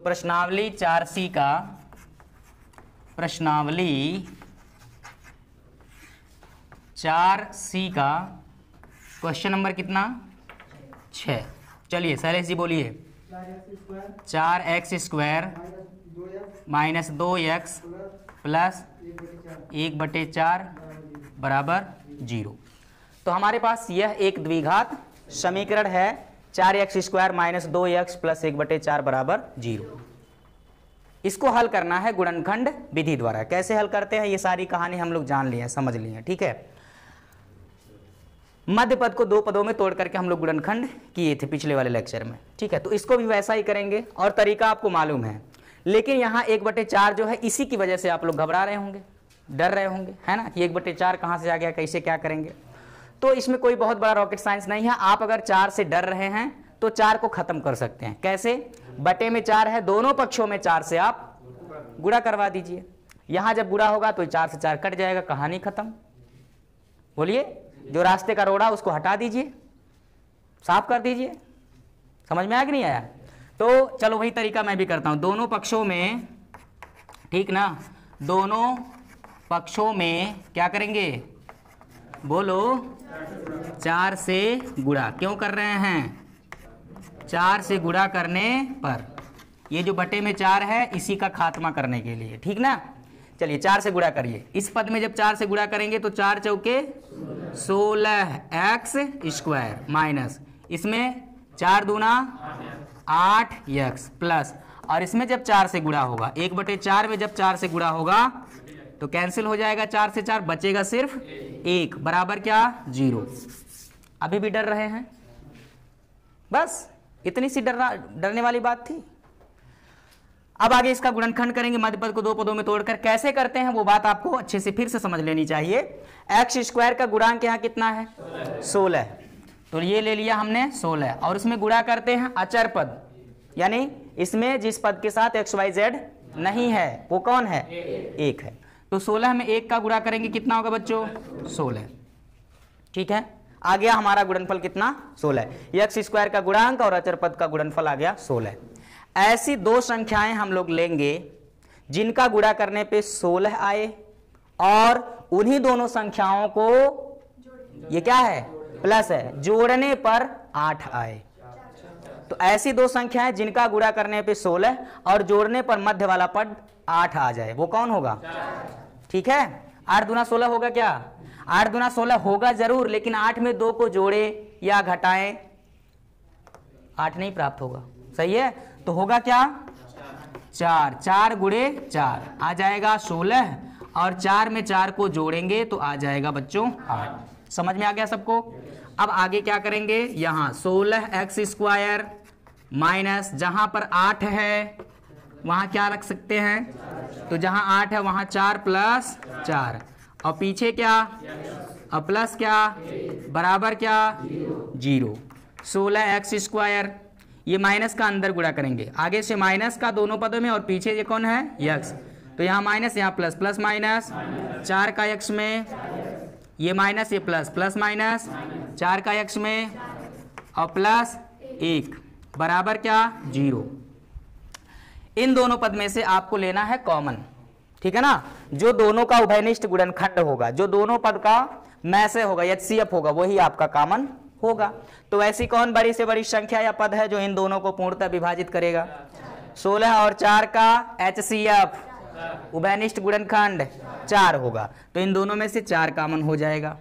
प्रश्नावली 4C का question number कितना 6। चलिए शैलेश जी बोलिए। 4x square minus 2x plus 1/4 बराबर 0। तो हमारे पास यह एक द्विघात समीकरण है 4x square minus 2x plus 1/4 बराबर 0। इसको हल करना है गुणनखंड विधि द्वारा। कैसे हल करते हैं ये सारी कहानी हम लोग जान लिए हैं, समझ लिए हैं, ठीक है। मध्य पद को दो पदों में तोड़ करके हम लोग गुणनखंड किए थे पिछले वाले लेक्चर में, ठीक है। तो इसको भी वैसा ही करेंगे और तरीका आपको मालूम है। लेकिन यहाँ 1/4 जो है इसी की वजह से आप लोग घबरा रहे होंगे, डर रहे होंगे, है ना, कि 1/4 कहाँ से आ गया, कैसे क्या करेंगे। तो इसमें कोई बहुत बड़ा रॉकेट साइंस नहीं है। आप अगर 4 से डर रहे हैं तो 4 को खत्म कर सकते हैं। कैसे? बटे में 4 है, दोनों पक्षों में 4 से आप गुणा करवा दीजिए। यहां जब गुणा होगा तो 4 से 4 कट जाएगा, कहानी खत्म। बोलिए, जो रास्ते का रोड़ा उसको हटा दीजिए, साफ कर दीजिए। समझ में आया कि नहीं आया? तो चलो वही तरीका मैं भी करता हूं। दोनों पक्षों में, ठीक ना, दोनों पक्षों में क्या करेंगे, बोलो, 4 से गुणा। क्यों कर रहे हैं? 4 से गुणा करने पर ये जो बटे में 4 है इसी का खात्मा करने के लिए, ठीक ना। चलिए 4 से गुणा करिए। इस पद में जब 4 से गुणा करेंगे तो 4 चौके 16x स्क्वायर माइनस इसमें 4 दूना 8x प्लस, और इसमें जब 4 से गुणा होगा 1/4 में जब 4 से गुणा होगा तो कैंसिल हो जाएगा, 4 से 4 बचेगा सिर्फ 1 बराबर क्या 0। अभी भी डर रहे हैं? बस इतनी सी डरने वाली बात थी। अब आगे इसका गुणनखंड करेंगे मध्य पद को दो पदों में तोड़कर। कैसे करते हैं वो बात आपको अच्छे से फिर से समझ लेनी चाहिए। एक्स स्क्वायर का गुणांक यहाँ कितना है 16, तो ये ले लिया हमने 16, और उसमें गुणा करते हैं अचर पद, यानी इसमें जिस पद के साथ XYZ नहीं है वो कौन है, 1 है। तो 16 में 1 का गुणा करेंगे कितना होगा बच्चों 16, ठीक है। आ गया हमारा गुणनफल कितना 16। एक्स स्क्वायर का गुणांक और अचर पद का गुणनफल आ गया 16। ऐसी दो संख्याएं हम लोग लेंगे जिनका गुणा करने पे 16 आए और उन्हीं दोनों संख्याओं को, ये क्या है प्लस है, जोड़ने पर 8 आए। तो ऐसी दो संख्याएं जिनका गुणा करने पे 16 और जोड़ने पर मध्य वाला पद 8 आ जाए, वो कौन होगा, ठीक है। 8 दूना 16 होगा क्या, 8 दूना 16 होगा जरूर, लेकिन 8 में 2 को जोड़े या घटाएं 8 नहीं प्राप्त होगा, सही है। तो होगा क्या 4, 4 गुणे 4 आ जाएगा 16, और 4 में 4 को जोड़ेंगे तो आ जाएगा बच्चों 8। समझ में आ गया सबको? अब आगे क्या करेंगे, यहाँ 16x स्क्वायर माइनस जहां पर 8 है वहां क्या रख सकते हैं, तो जहां 8 है वहां 4 प्लस 4, और पीछे क्या, और प्लस क्या बराबर क्या 0। 16x स्क्वायर, ये माइनस का अंदर गुणा करेंगे, आगे से माइनस का दोनों पदों में, और पीछे ये कौन है x, तो यहाँ माइनस यहाँ प्लस, प्लस माइनस 4 का x में, ये माइनस ये प्लस, प्लस माइनस 4 का x में, और प्लस 1 बराबर क्या 0। इन दोनों पद में से आपको लेना है कॉमन, ठीक है ना। जो दोनों का उभयनिष्ठ गुणनखंड होगा, जो दोनों पद का मैसे होगा, HCF होगा, वही आपका कॉमन होगा। तो ऐसी कौन बड़ी से बड़ी संख्या या पद है जो इन दोनों को पूर्णतः विभाजित करेगा, 16 और 4 का HCF उभयनिष्ठ गुणनखंड 4 होगा, तो इन दोनों में से 4 कॉमन हो जाएगा,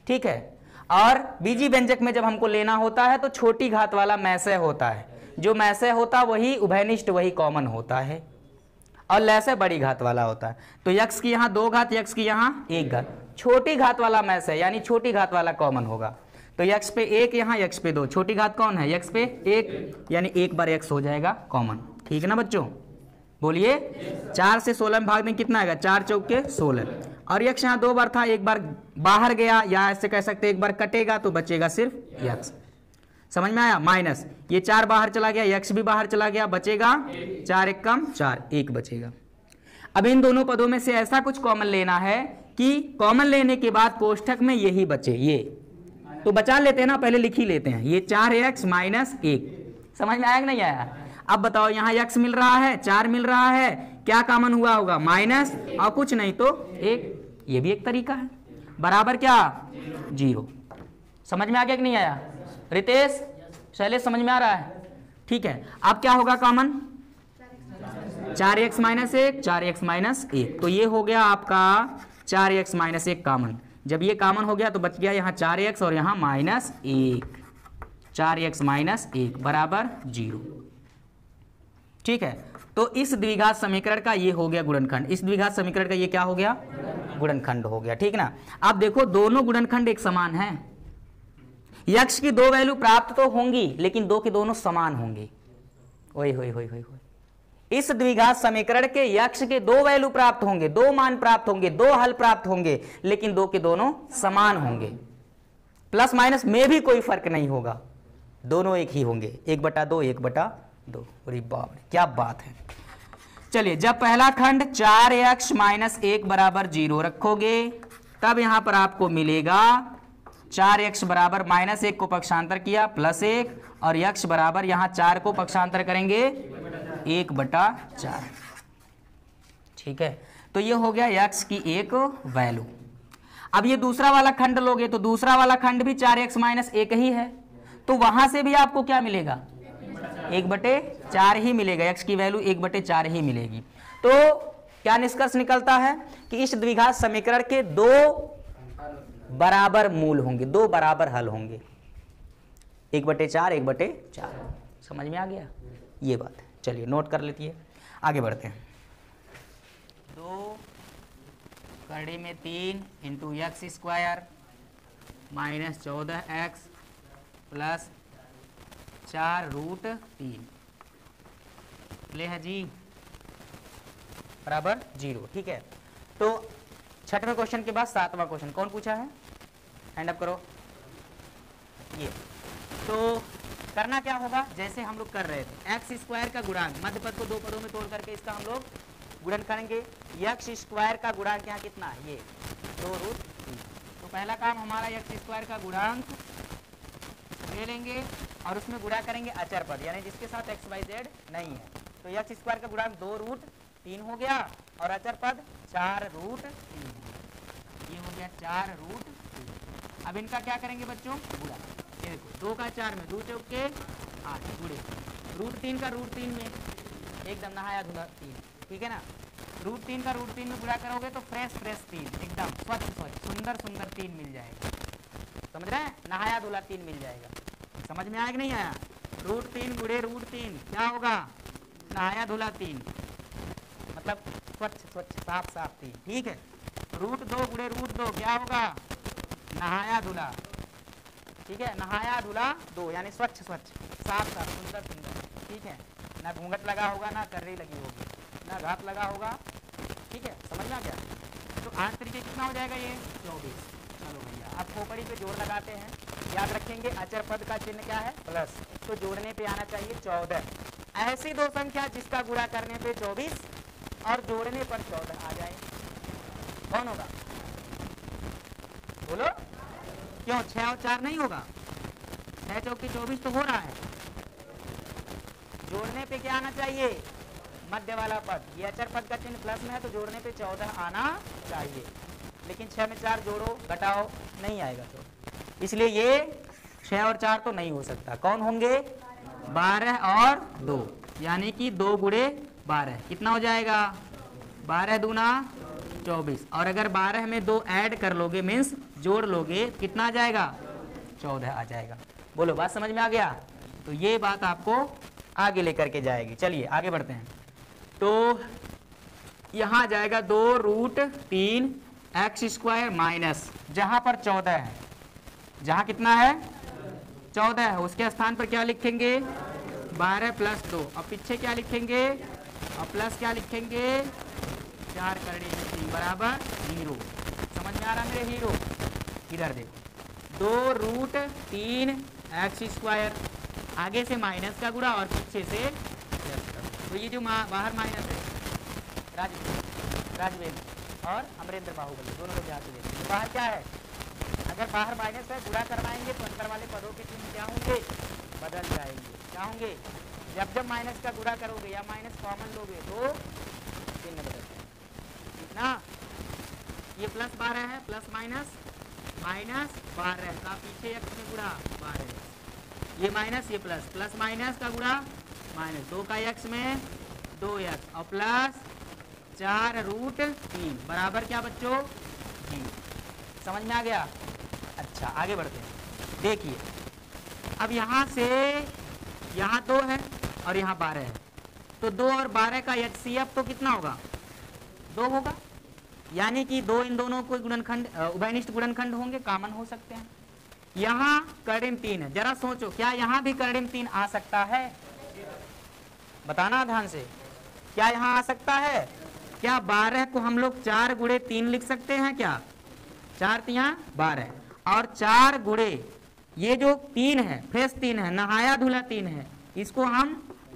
ठीक है। और बीजी व्यंजक में जब हमको लेना होता है तो छोटी घात वाला मैसे होता है, जो मैसे होता वही उभयनिष्ठ वही कॉमन होता है, और लैसे बड़ी घात वाला होता है। तो x की यहाँ 2 घात, x की यहाँ 1 घात, छोटी घात वाला मैसे यानी छोटी घात वाला कॉमन होगा। तो x पे 1 यहाँ, x पे 2, छोटी घात कौन है x पे 1, यानी 1 बार x हो जाएगा कॉमन, ठीक है ना बच्चों। बोलिए 4 से 16 में भाग में कितना आएगा, 4 चौके 16, और x यहाँ 2 बार था, 1 बार बाहर गया, या ऐसे कह सकते 1 बार कटेगा तो बचेगा सिर्फ x। समझ में आया? माइनस ये 4 बाहर चला गया, x भी बाहर चला गया, बचेगा 4 1 कम 4, 1 बचेगा। अब इन दोनों पदों में से ऐसा कुछ कॉमन लेना है कि कॉमन लेने के बाद कोष्ठक में यही बचे, ये तो बचा लेते हैं ना, पहले लिख ही लेते हैं, ये 4x माइनस 1। समझ में आया कि नहीं आया? अब बताओ यहाँ x मिल रहा है, 4 मिल रहा है, क्या कॉमन हुआ होगा? माइनस, और कुछ नहीं तो 1। ये भी एक तरीका है। बराबर क्या? 0। समझ में आ गया कि नहीं आया? रितेश, शैलेश, समझ में आ रहा है? ठीक है, अब क्या होगा common? 4x minus 1, 4x minus 1, तो ये हो गया आपका 4x माइनस 1 कॉमन। जब ये कॉमन हो गया तो बच गया यहाँ 4x और यहाँ माइनस 1, 4x माइनस 1 बराबर 0। ठीक है, तो इस द्विघात समीकरण का ये हो गया गुणनखंड, इस द्विघात समीकरण का ये क्या हो गया? गुणनखंड हो गया। ठीक ना? अब देखो दोनों गुणनखंड एक समान है, यक्ष की 2 वैल्यू प्राप्त तो होंगी लेकिन दो के दोनों समान होंगे। ओए होए होए होए होए, इस द्विघात समीकरण के यक्ष के 2 वैल्यू प्राप्त होंगे, 2 मान प्राप्त होंगे, 2 हल प्राप्त होंगे, लेकिन दो के दोनों समान होंगे। प्लस माइनस में भी कोई फर्क नहीं होगा, दोनों एक ही होंगे, 1/2 1/2। अरे बाप रे, क्या बात है। चलिए, जब पहला खंड 4x माइनस 1 बराबर 0 रखोगे तब यहां पर आपको मिलेगा 4x बराबर माइनस 1 को पक्षांतर किया प्लस 1, और x बराबर यहां 4 को पक्षांतर करेंगे 1/4। ठीक है, तो ये हो गया x की एक वैल्यू। अब ये दूसरा वाला खंड लोगे तो दूसरा वाला खंड भी 4x माइनस 1 ही है, तो वहां से भी आपको क्या मिलेगा? 1/4 ही मिलेगा, x की वैल्यू 1/4 ही मिलेगी। तो क्या निष्कर्ष निकलता है कि इस द्विघात समीकरण के 2 बराबर मूल होंगे, 2 बराबर हल होंगे, 1/4 1/4। समझ में आ गया ये बात? चलिए नोट कर लेती है, आगे बढ़ते हैं। 2 कड़ी में 3 into x square minus 14x plus 4√3 ले है जी बराबर 0। ठीक है, तो 6वें क्वेश्चन के बाद 7वां क्वेश्चन कौन पूछा है? हैंड अप करो। ये तो करना क्या होगा, जैसे हम लोग कर रहे थे, एक्स स्क्वायर का गुणांक, मध्य पद को 2 पदों में तोड़ करके इसका हम लोग गुणन करेंगे। एक्स स्क्वायर का गुणांक यहाँ कितना है? ये 2√3। तो पहला काम हमारा एक्स स्क्वायर का गुणांक ले लेंगे और उसमें गुणा करेंगे अचर पद, यानी जिसके साथ एक्स वाई जेड नहीं है। तो एक्स स्क्वायर का गुणांक 2√3 हो गया और अचर पद 4√3, ये हो गया 4√3। अब इनका क्या करेंगे बच्चों? गुणा। ये देखो 2 का 4 में 2 चौके 8 गुणे √3 का √3 में एकदम नहाया धुला 3। ठीक है ना? √3 का √3 में गुणा करोगे तो फ्रेश 3 एकदम स्वच्छ सुंदर 3 मिल जाएगा। समझ रहे हैं? नहाया धुला 3 मिल जाएगा। समझ में आया कि नहीं आया? √3 गुणे √3 क्या होगा? नहाया धुला 3, मतलब स्वच्छ साफ 3। ठीक है, √2 गुणे √2 क्या होगा? नहाया धुला। ठीक है, नहाया धुला 2 यानी स्वच्छ साफ सुंदर। ठीक है, ना घूंघट लगा होगा, ना कर्री लगी होगी, ना घात लगा होगा। ठीक है, समझ में आ गया? तो 8 तरीके कितना हो जाएगा? ये 24। चलो भैया, अब खोपड़ी पे जोड़ लगाते हैं। याद रखेंगे अचर पद का चिन्ह क्या है? प्लस, तो जोड़ने पे आना चाहिए 14। ऐसी दो संख्या जिसका गुणा करने पे 24 और जोड़ने पर 14 आ जाए, कौन होगा? बोलो, क्यों 6 और 4 नहीं होगा? 6 चौकी 24 तो हो रहा है। जोड़ने पे क्या आना चाहिए? मध्य वाला पद। ये अचर पद का चिन्ह प्लस में है तो जोड़ने पे 14 आना चाहिए, लेकिन 6 में 4 जोड़ो घटाओ नहीं आएगा, तो इसलिए ये 6 और 4 तो नहीं हो सकता। कौन होंगे? 12 और 2, यानी कि 2 गुणे 12 कितना हो जाएगा? 12 दूना 24, और अगर 12 में 2 ऐड कर लोगे मीन्स जोड़ लोगे कितना आ जाएगा? 14 आ जाएगा। बोलो, बात समझ में आ गया? तो ये बात आपको आगे लेकर के जाएगी। चलिए आगे बढ़ते हैं। तो यहाँ जाएगा 2√3 एक्स स्क्वायर माइनस, जहाँ पर 14 है, जहाँ कितना है? 14 है, उसके स्थान पर क्या लिखेंगे? 12 प्लस 2, और पीछे क्या लिखेंगे? और प्लस क्या लिखेंगे? 4 करड़ी में 3 बराबर 0। समझ में आ रहा मेरे हीरो? इधर देखो, 2√3 एक्स स्क्वायर, आगे से माइनस का गुणा और पीछे से प्लस का। तो ये जो बाहर माइनस है, राजवेद और अमरेंद्र बाहुबली दोनों लोग जाते हैं। तो बाहर क्या है? अगर बाहर माइनस है, गुणा करवाएंगे तो अंदर वाले पदों के चिन्ह क्या होंगे? बदल जाएंगे। क्या होंगे? जब जब माइनस का गुणा करोगे या माइनस कॉमन लोगे तो चिन्ह बदलते हैं, ठीक ना। ये प्लस 12 है, प्लस माइनस माइनस 12 का पीछे x में गुणा 12, ये माइनस ये प्लस, प्लस माइनस का गुणा माइनस 2 का x में 2x और प्लस 4√3 बराबर क्या बच्चों 0। समझ में आ गया। अच्छा आगे बढ़ते हैं। देखिए अब यहाँ से यहाँ 2 है और यहाँ 12 है, तो 2 और 12 का HCF तो कितना होगा 2 होगा, यानी कि 2 इन दोनों को गुणनखंड उभयनिष्ठ गुणनखंड होंगे, कॉमन हो सकते हैं। यहाँ कर्णिम 3 है, जरा सोचो क्या यहाँ भी कर्णिम 3 आ सकता है, बताना ध्यान से, क्या यहाँ आ सकता है। क्या 12 को हम लोग 4 गुणे 3 लिख सकते हैं क्या, 4 3 12 और 4 गुणे ये जो 3 है फ्रेश 3 है, नहाया धुला 3 है, इसको हम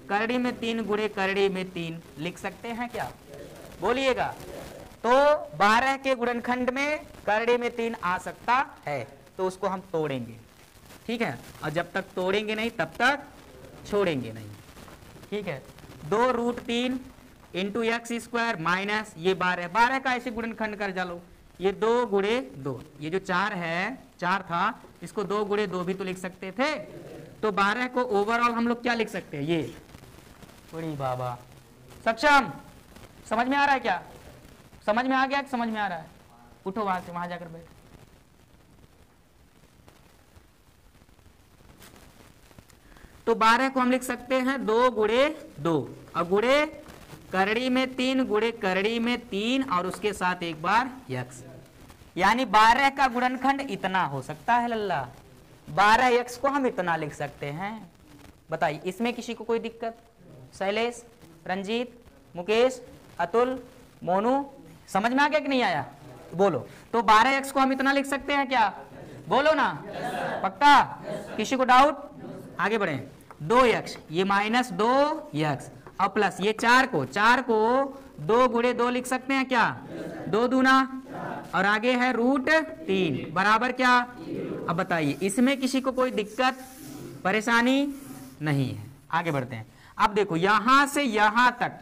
करड़ी में 3 गुणे करड़ी में 3 लिख सकते हैं क्या, बोलिएगा। तो 12 के गुणनखंड में करड़ी में 3 आ सकता है, तो उसको हम तोड़ेंगे, ठीक है। और जब तक तोड़ेंगे नहीं तब तक छोड़ेंगे नहीं, ठीक है। 2√3 इंटू एक्स स्क्वायर माइनस ये 12 का ऐसे गुणनखंड कर डालो, ये 2 गुणे 2, ये जो 4 है 4 था इसको 2 गुणे 2 भी तो लिख सकते थे, तो 12 को ओवरऑल हम लोग क्या लिख सकते हैं ये, बड़ी बाबा सक्षम, समझ में आ रहा है क्या, समझ में आ गया कि समझ में आ रहा है, उठो वहां से, वहां जाकर बैठो। तो 12 को हम लिख सकते हैं 2 गुणे 2 और गुणे करड़ी में 3 गुणे करड़ी में 3 और उसके साथ एक बार x, यानी 12 का गुणनखंड इतना हो सकता है लल्ला, 12x को हम इतना लिख सकते हैं। बताइए इसमें किसी को कोई दिक्कत, शैलेश, रंजीत, मुकेश, अतुल, मोनू, समझ में आ गया कि नहीं आया, बोलो। तो 12x को हम इतना लिख सकते हैं क्या, बोलो ना, पक्का, किसी को डाउट, आगे बढ़े। 2x ये माइनस 2x और प्लस ये 4 को 2 गुणे 2 लिख सकते हैं क्या, 2 दूना और आगे है √3 बराबर क्या। अब बताइए इसमें किसी को कोई दिक्कत परेशानी नहीं है, आगे बढ़ते हैं। अब देखो यहां से यहां तक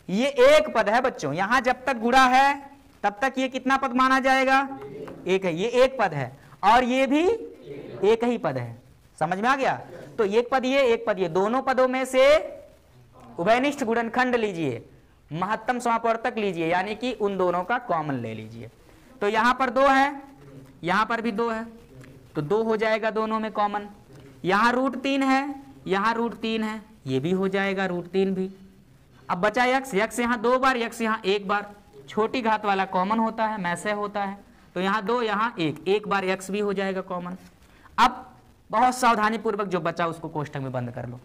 ये एक पद है बच्चों, यहां जब तक गुणा है तब तक ये कितना पद माना जाएगा, एक है, ये एक पद है और ये भी एक ही पद है, समझ में आ गया। तो एक पद ये, दोनों पदों में से उभयनिष्ठ गुणनखंड लीजिए, महत्तम समापवर्तक लीजिए, यानी कि उन दोनों का कॉमन ले लीजिए। तो यहां पर 2 है, यहां पर भी 2 है, तो 2 हो जाएगा दोनों में कॉमन। यहां √3 है, यहां √3 है, ये भी हो जाएगा √3 भी। अब बचा x यहाँ 2 बार, x यहाँ 1 बार, छोटी घात वाला कॉमन होता है, मैसे होता है, तो यहाँ 2 यहाँ 1 बार x भी हो जाएगा कॉमन। अब बहुत सावधानी पूर्वक जो बचा उसको कोष्ठक में बंद कर लो।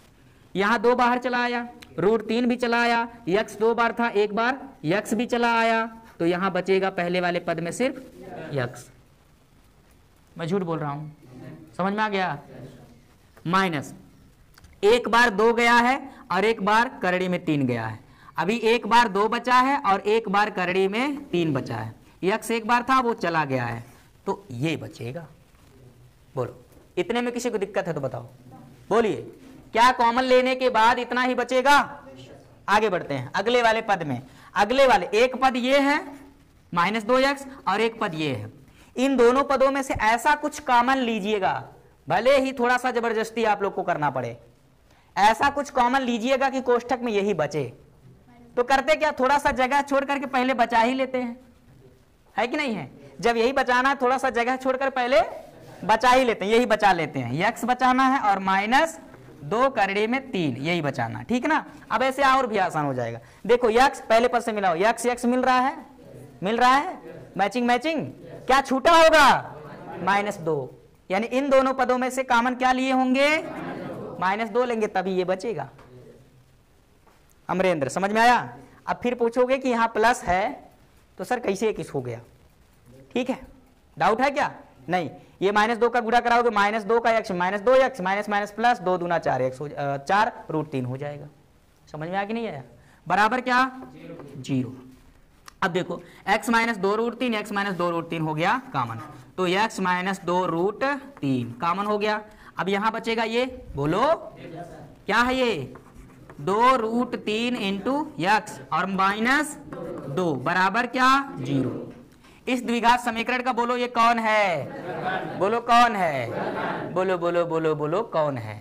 यहाँ 2 बाहर चला आया, √3 भी चला आया, x 2 बार था, 1 बार x भी चला आया, तो यहाँ बचेगा पहले वाले पद में सिर्फ x। मैं झूठ बोल रहा हूँ, समझ में आ गया। माइनस 1 बार 2 गया है और 1 बार करड़ी में 3 गया है, अभी 1 बार 2 बचा है और 1 बार करड़ी में 3 बचा है, x 1 बार था वो चला गया है, तो ये बचेगा। बोलो इतने में किसी को दिक्कत है तो बताओ, बोलिए क्या कॉमन लेने के बाद इतना ही बचेगा। आगे बढ़ते हैं अगले वाले पद में। अगले वाले एक पद ये है -2x और एक पद ये है, इन दोनों पदों में से ऐसा कुछ कॉमन लीजिएगा, भले ही थोड़ा सा जबरदस्ती आप लोग को करना पड़े, ऐसा कुछ कॉमन लीजिएगा कि कोष्ठक में यही बचे। तो करते क्या, थोड़ा सा जगह छोड़ करके पहले बचा ही लेते हैं, है कि नहीं है। जब यही बचाना है थोड़ा सा जगह छोड़कर पहले बचा ही लेते हैं, यही बचा लेते हैं, x बचाना है और -2 करड़ी में 3 यही बचाना, ठीक ना। अब ऐसे और भी आसान हो जाएगा। देखो x पहले पद से मिलाओ, x मिल रहा है, मैचिंग, क्या छूटा होगा -2, यानी इन दोनों पदों में से कॉमन क्या लिए होंगे, -2 लेंगे तभी ये बचेगा। अमरेंद्र समझ में आया। अब फिर पूछोगे कि यहाँ प्लस है तो सर कैसे किस हो गया, ठीक है, डाउट है क्या, नहीं, ये -2 का गुणा कराओगे, -2 का x -2x माइनस प्लस 2 दूना 4x 4√3 हो जाएगा। समझ में आ कि नहीं आया, बराबर क्या 0। अब देखो x -2√3 x -2√3 हो गया कॉमन, तो x -2√3 कॉमन हो गया। अब यहां बचेगा ये, बोलो क्या है ये 2√3 इंटू यक्स और माइनस 2 बराबर क्या 0। इस द्विघात समीकरण का बोलो ये कौन है, बोलो कौन है, बोलो बोलो बोलो बोलो कौन है,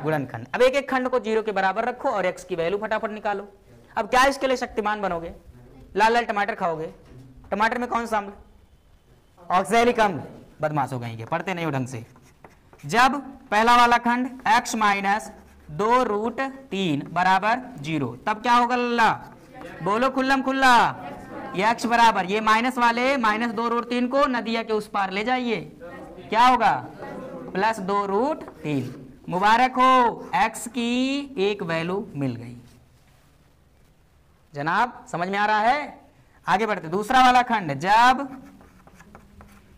गुणनखंड। अब एक एक खंड को 0 के बराबर रखो और x की वैल्यू फटाफट निकालो। अब क्या इसके लिए शक्तिमान बनोगे, लाल लाल टमाटर खाओगे। टमाटर में कौन सा अम्ल, ऑक्सैलिक अम्ल। बदमाश हो गए, पढ़ते नहीं हो ढंग से। जब पहला वाला खंड x माइनस 2√3 बराबर 0 तब क्या होगा लल्ला, बोलो खुल्लम खुल्ला, x बराबर ये माइनस वाले माइनस 2√3 को नदिया के उस पार ले जाइए, क्या होगा प्लस 2√3। मुबारक हो, x की एक वैल्यू मिल गई। जनाब समझ में आ रहा है। आगे बढ़ते दूसरा वाला खंड, जब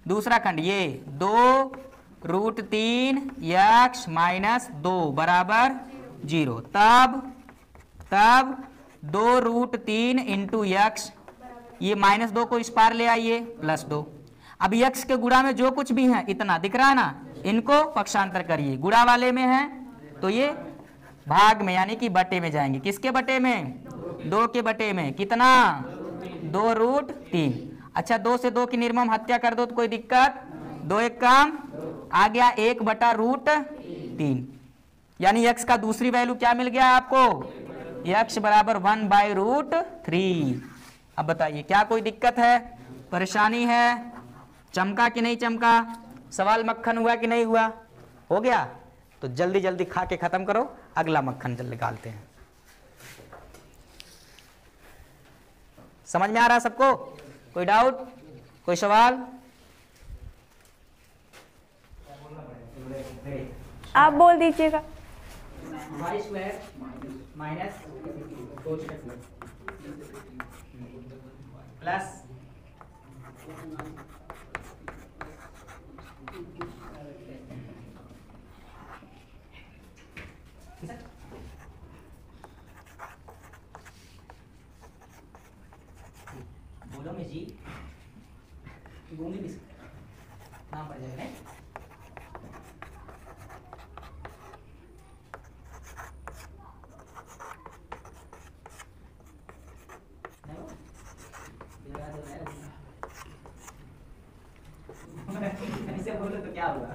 दूसरा खंड ये 2√3 x माइनस 2 बराबर 0 तब 2√3 इंटू यक्स, ये माइनस 2 को इस पार ले आइए प्लस 2। अब यक्स के गुणा में जो कुछ भी है इतना दिख रहा है ना, इनको पक्षांतर करिए। गुणा वाले में है तो ये भाग में यानी कि बटे में जाएंगे। किसके बटे में, 2 के बटे में। कितना 2√3। अच्छा 2 से 2 की निर्मम हत्या कर दो तो कोई दिक्कत, 2 एक काम आ गया 1/√3 यानी x का दूसरी वैल्यू क्या मिल गया आपको, x बराबर 1/√3। अब बताइए क्या कोई दिक्कत है, परेशानी है, चमका कि नहीं चमका, सवाल मक्खन हुआ कि नहीं हुआ, हो गया तो जल्दी जल्दी खा के खत्म करो, अगला मक्खन जल्दी निकालते हैं। समझ में आ रहा है सबको, कोई डाउट, कोई सवाल? आप बोल दीजिएगा। माइनस प्लस बोलो में जी गूंगी नाम पड़ जाएगा। ऐसे बोलो तो क्या हुआ,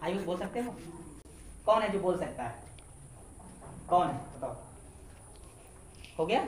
आयुष बोल सकते हो, कौन है जो बोल सकता है, कौन है बताओ, हो गया।